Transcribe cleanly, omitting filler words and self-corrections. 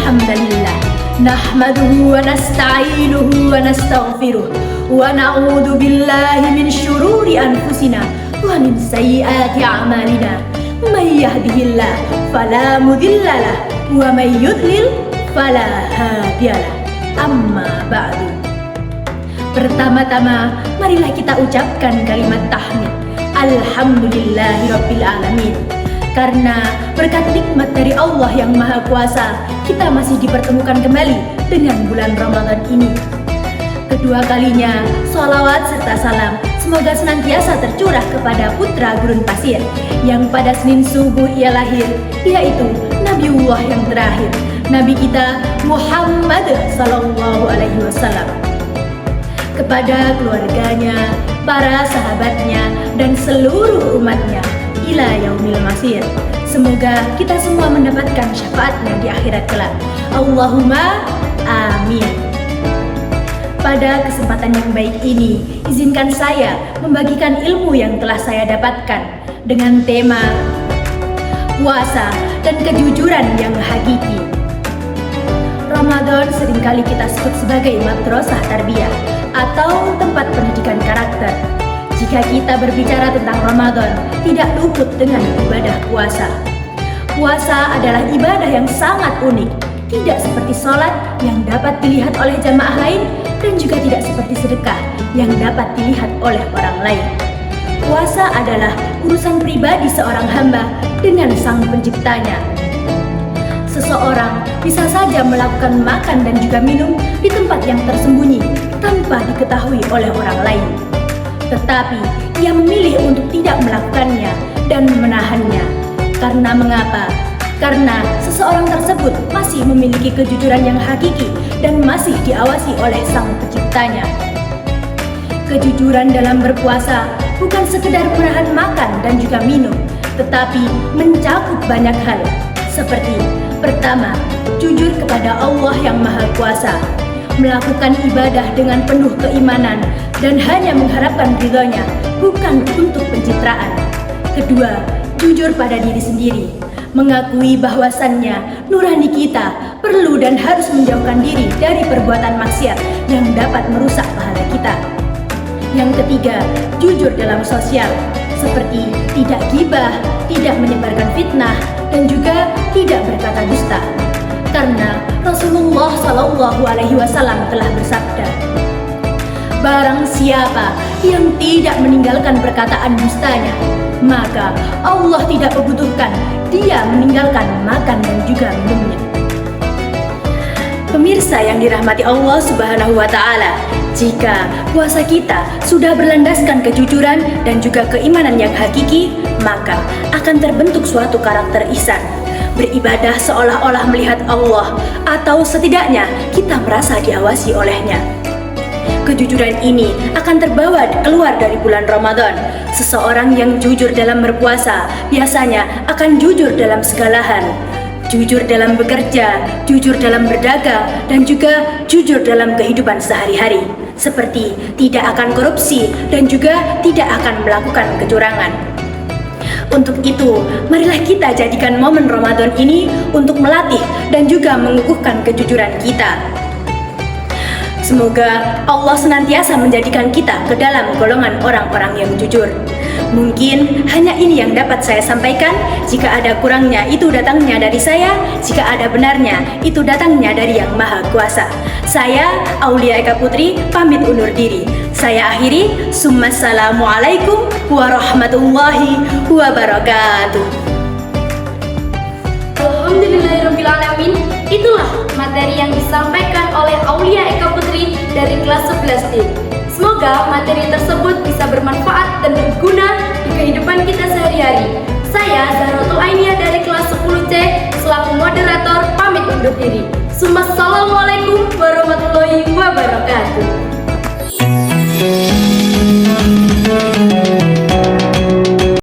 Innalhamdalillah nahmaduhu wa nasta'inuhu wa nastaghfiruh wa na'udzu billahi min syururi anfusina wa min sayyiati a'malina. May yahdihillah fala mudhillalah wa may yudlil fala hadiyalah. Amma ba'du. Pertama-tama marilah kita ucapkan kalimat tahmid Alhamdulillahirabbil alamin. Karena berkat nikmat dari Allah yang Maha Kuasa, kita masih dipertemukan kembali dengan bulan Ramadan ini. Kedua kalinya, sholawat serta salam semoga senantiasa tercurah kepada putra gurun pasir yang pada Senin subuh ia lahir, yaitu Nabiullah yang terakhir, Nabi kita Muhammad Sallallahu Alaihi Wasallam. Kepada keluarganya, para sahabatnya, dan seluruh umatnya ila yaumil masir. Semoga kita semua mendapatkan syafaatnya di akhirat kelak. Allahumma amin. Pada kesempatan yang baik ini, izinkan saya membagikan ilmu yang telah saya dapatkan dengan tema puasa dan kejujuran yang hakiki. Ramadan seringkali kita sebut sebagai madrasah tarbiyah atau tempat pendidikan karakter. Jika kita berbicara tentang Ramadan, tidak luput dengan ibadah puasa. Puasa adalah ibadah yang sangat unik, tidak seperti sholat yang dapat dilihat oleh jamaah lain dan juga tidak seperti sedekah yang dapat dilihat oleh orang lain. Puasa adalah urusan pribadi seorang hamba dengan Sang Penciptanya. Seseorang bisa saja melakukan makan dan juga minum di tempat yang tersembunyi tanpa diketahui oleh orang lain. Tetapi ia memilih untuk tidak melakukannya dan menahannya. Karena mengapa? Karena seseorang tersebut masih memiliki kejujuran yang hakiki dan masih diawasi oleh Sang Penciptanya. Kejujuran dalam berpuasa bukan sekedar menahan makan dan juga minum, tetapi mencakup banyak hal. Seperti pertama, jujur kepada Allah yang Maha Kuasa, melakukan ibadah dengan penuh keimanan dan hanya mengharapkan ridhonya, bukan untuk pencitraan. Kedua, jujur pada diri sendiri, mengakui bahwasannya nurani kita perlu dan harus menjauhkan diri dari perbuatan maksiat yang dapat merusak pahala kita. Yang ketiga, jujur dalam sosial, seperti tidak ghibah, tidak menyebarkan fitnah, dan juga tidak berkata dusta. Karena Rasulullah Sallallahu Alaihi Wasallam telah bersabda, barang siapa yang tidak meninggalkan perkataan dustanya, maka Allah tidak membutuhkan dia meninggalkan makan dan juga minumnya. Pemirsa yang dirahmati Allah Subhanahu wa Ta'ala, jika puasa kita sudah berlandaskan kejujuran dan juga keimanan yang hakiki, maka akan terbentuk suatu karakter ihsan. Beribadah seolah-olah melihat Allah, atau setidaknya kita merasa diawasi olehnya. Kejujuran ini akan terbawa keluar dari bulan Ramadan. Seseorang yang jujur dalam berpuasa biasanya akan jujur dalam segala hal. Jujur dalam bekerja, jujur dalam berdagang, dan juga jujur dalam kehidupan sehari-hari. Seperti tidak akan korupsi dan juga tidak akan melakukan kecurangan. Untuk itu, marilah kita jadikan momen Ramadan ini untuk melatih dan juga mengukuhkan kejujuran kita. Semoga Allah senantiasa menjadikan kita ke dalam golongan orang-orang yang jujur. Mungkin hanya ini yang dapat saya sampaikan. Jika ada kurangnya, itu datangnya dari saya. Jika ada benarnya, itu datangnya dari Yang Maha Kuasa. Saya, Aulia Eka Putri, pamit undur diri. Saya akhiri. Assalamualaikum warahmatullahi wabarakatuh. Alhamdulillahirrahmanirrahim. Itulah materi yang disampaikan oleh Aulia Eka Putri dari kelas 11D. Semoga materi tersebut bisa bermanfaat dan berguna di kehidupan kita sehari-hari. Saya Zahratul Ainiyah dari kelas 10C selaku moderator pamit undur diri. Sumas